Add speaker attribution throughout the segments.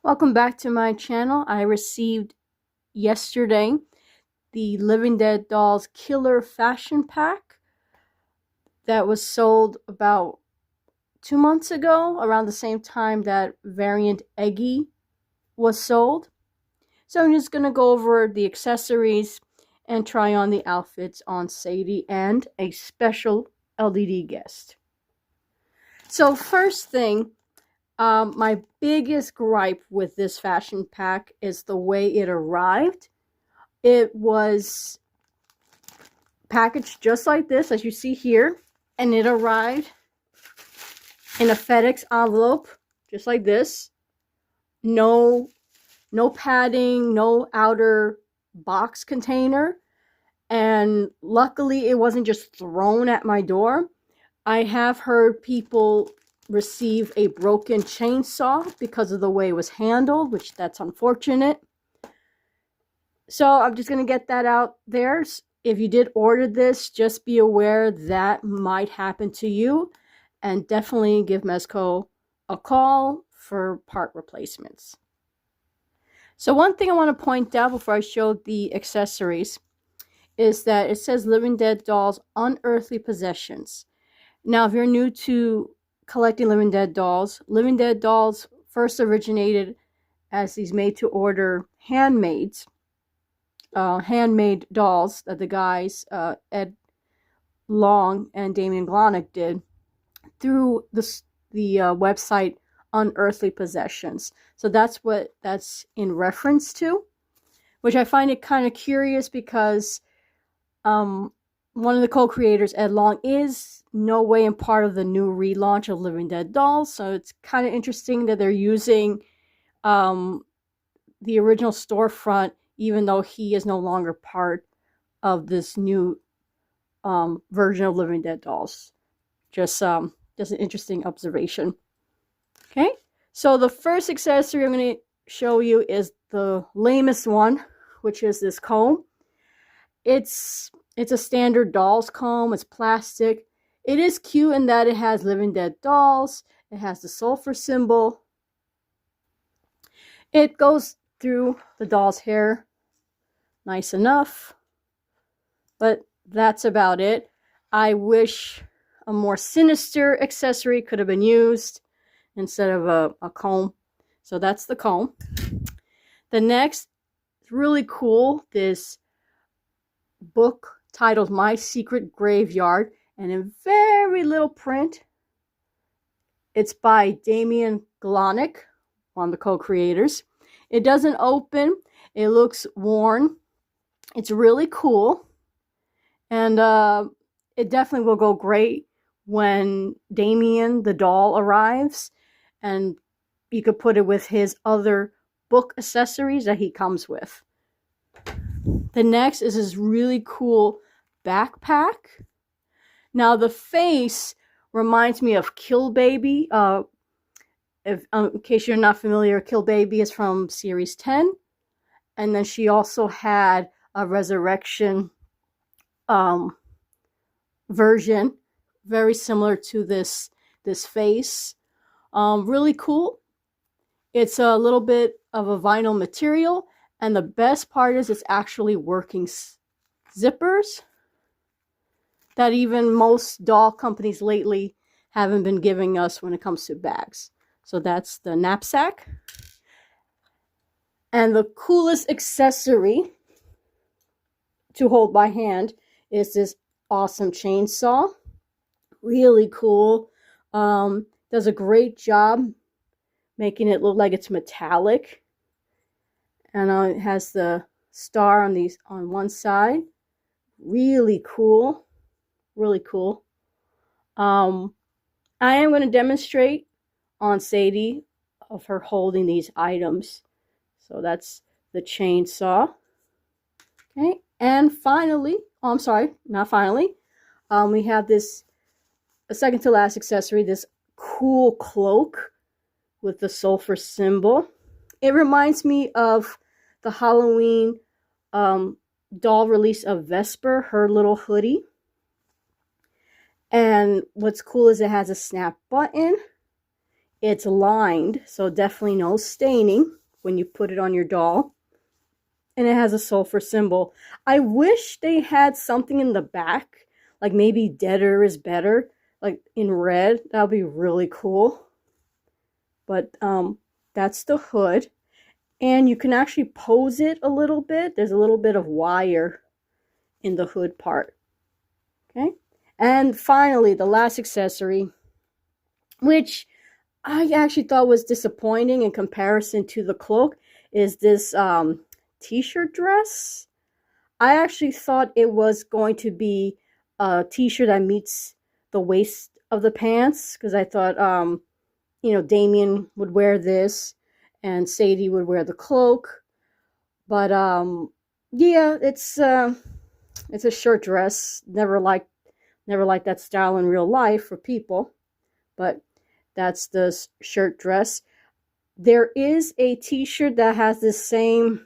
Speaker 1: Welcome back to my channel. I received yesterday the Living Dead Dolls Killer Fashion Pack that was sold about 2 months ago, around the same time that Variant Eggy was sold. So I'm just going to go over the accessories and try on the outfits on Sadie and a special LDD guest. So first thing, my biggest gripe with this fashion pack is the way it arrived. It was packaged just like this, as you see here, and it arrived in a FedEx envelope, just like this. No padding, no outer box container, and luckily it wasn't just thrown at my door. I have heard people receive a broken chainsaw because of the way it was handled, which that's unfortunate. So I'm just going to get that out there. If you did order this, just be aware that might happen to you, and definitely give Mezco a call for part replacements. So one thing I want to point out before I show the accessories is that it says Living Dead Dolls Unearthly Possessions. Now, if you're new to collecting Living Dead Dolls first originated as these made-to-order handmade dolls that the guys Ed Long and Damien Glonick did through the website Unearthly Possessions. So that's what that's in reference to, which I find it kind of curious because one of the co-creators, Ed Long, is no way in part of the new relaunch of Living Dead Dolls. So it's kind of interesting that they're using the original storefront, even though he is no longer part of this new version of Living Dead Dolls. Just an interesting observation. Okay, so the first accessory I'm going to show you is the lamest one, which is this comb. It's a standard dolls comb. It's plastic. It is cute in that it has Living Dead Dolls. It has the sulfur symbol. It goes through the doll's hair nice enough, but that's about it. I wish a more sinister accessory could have been used instead of a comb. So that's the comb. The next is really cool, this book titled My Secret Graveyard, and in very little print. It's by Damien Glonick, one of the co-creators. It doesn't open. It looks worn. It's really cool, and it definitely will go great when Damien the doll arrives, and you could put it with his other book accessories that he comes with. The next is this really cool backpack. Now the face reminds me of Kill Baby. In case you're not familiar, Kill Baby is from series 10, and then she also had a Resurrection version, very similar to this face. Really cool. It's a little bit of a vinyl material, and the best part is it's actually working zippers that even most doll companies lately haven't been giving us when it comes to bags. So that's the knapsack. And the coolest accessory to hold by hand is this awesome chainsaw. Really cool. Does a great job making it look like it's metallic. And it has the star on one side. Really cool. Really cool. I am going to demonstrate on Sadie of her holding these items. So that's the chainsaw. Okay, and finally, oh, I'm sorry, not finally. We have this, a second to last accessory, this cool cloak with the sulfur symbol. It reminds me of the Halloween doll release of Vesper, her little hoodie. And what's cool is it has a snap button. It's lined, so definitely no staining. when you put it on your doll. And it has a sulfur symbol. I wish they had something in the back, like maybe deader is better, like in red. That would be really cool. But that's the hood. And you can actually pose it a little bit. There's a little bit of wire in the hood part. Okay. And finally, the last accessory, which I actually thought was disappointing in comparison to the cloak, is this t-shirt dress. I actually thought it was going to be a t-shirt that meets the waist of the pants, because I thought Damien would wear this and Sadie would wear the cloak. But yeah, it's a shirt dress. Never liked that style in real life for people, but that's the shirt dress. There is a t-shirt that has the same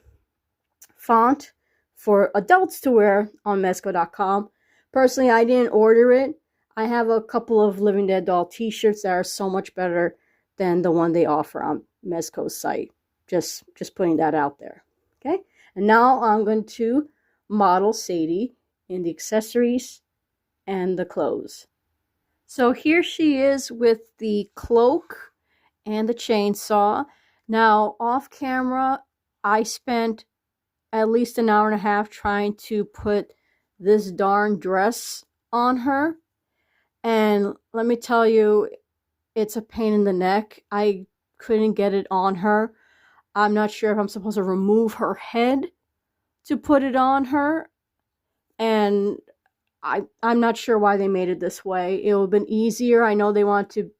Speaker 1: font for adults to wear on Mezco.com. Personally, I didn't order it. I have a couple of Living Dead doll t-shirts that are so much better than the one they offer on Mezco's site. Just putting that out there. Okay? And now I'm going to model Sadie in the accessories and the clothes. So here she is with the cloak and the chainsaw. Now, off camera, I spent at least an hour and a half trying to put this darn dress on her. And let me tell you, it's a pain in the neck. I couldn't get it on her. I'm not sure if I'm supposed to remove her head to put it on her. And I'm not sure why they made it this way. It would have been easier. I know they want to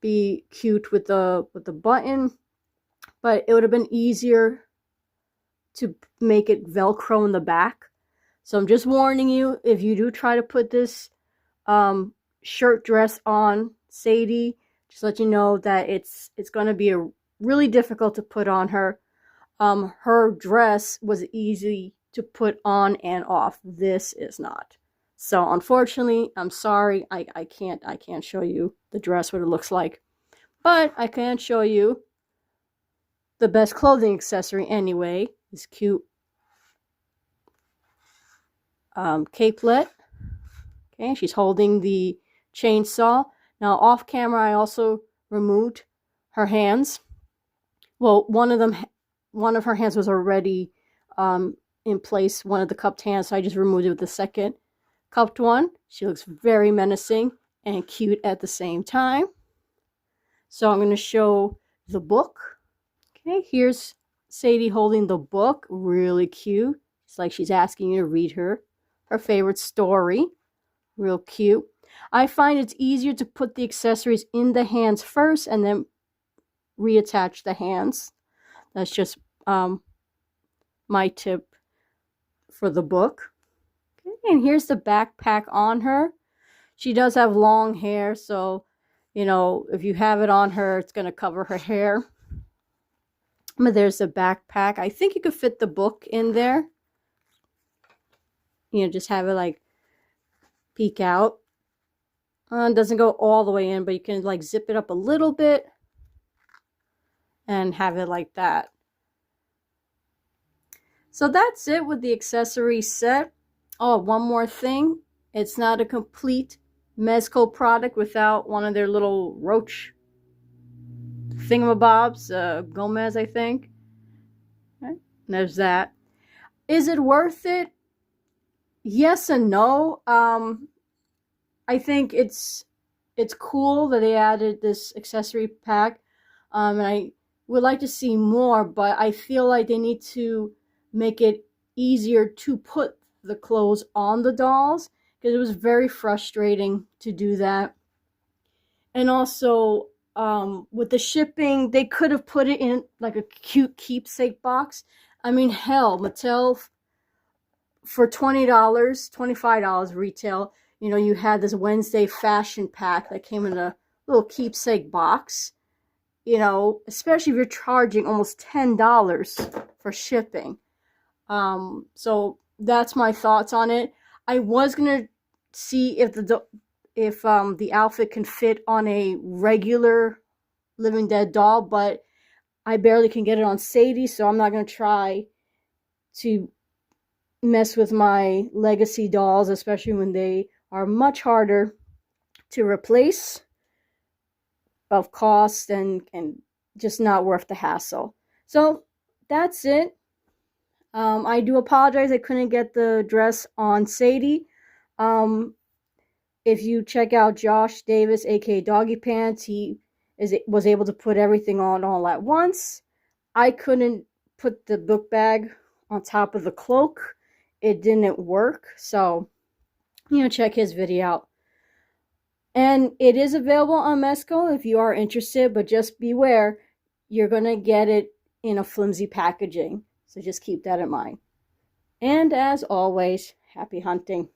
Speaker 1: be cute with the button, but it would have been easier to make it Velcro in the back. So I'm just warning you, if you do try to put this shirt dress on Sadie, just let you know that it's going to be really difficult to put on her. Her dress was easy to put on and off. This is not. So unfortunately, I'm sorry, I can't show you the dress, what it looks like. But I can show you the best clothing accessory anyway. This cute capelet. Okay, she's holding the chainsaw. Now off camera, I also removed her hands. Well, one of her hands was already in place, one of the cupped hands, so I just removed it with the second cupped one. She looks very menacing and cute at the same time. So I'm going to show the book. Okay, here's Sadie holding the book. Really cute. It's like she's asking you to read her favorite story. Real cute. I find it's easier to put the accessories in the hands first and then reattach the hands. That's just my tip for the book. Okay, and here's the backpack on her. She does have long hair, so if you have it on her, it's going to cover her hair. But there's the backpack. I think you could fit the book in there. Just have it like peek out. It doesn't go all the way in, but you can like zip it up a little bit and have it like that. So that's it with the accessory set. Oh, one more thing. It's not a complete Mezco product without one of their little roach thingamabobs. Gomez, I think. Okay. There's that. Is it worth it? Yes and no. I think it's cool that they added this accessory pack. And I would like to see more, but I feel like they need to make it easier to put the clothes on the dolls, because it was very frustrating to do that. And also, with the shipping, they could have put it in like a cute keepsake box. I mean, hell, Mattel, for $20, $25 retail, you had this Wednesday fashion pack that came in a little keepsake box. Especially if you're charging almost $10 for shipping. So that's my thoughts on it. I was gonna see if the outfit can fit on a regular Living Dead doll, but I barely can get it on Sadie, so I'm not going to try to mess with my legacy dolls, especially when they are much harder to replace, of cost, and just not worth the hassle. So that's it. I do apologize I couldn't get the dress on Sadie. Um, if you check out Josh Davis, aka Doggy Pants, he was able to put everything on all at once. I couldn't put the book bag on top of the cloak. It didn't work. So, check his video out. And it is available on Mezco if you are interested, but just beware, you're going to get it in a flimsy packaging. So just keep that in mind. And as always, happy hunting.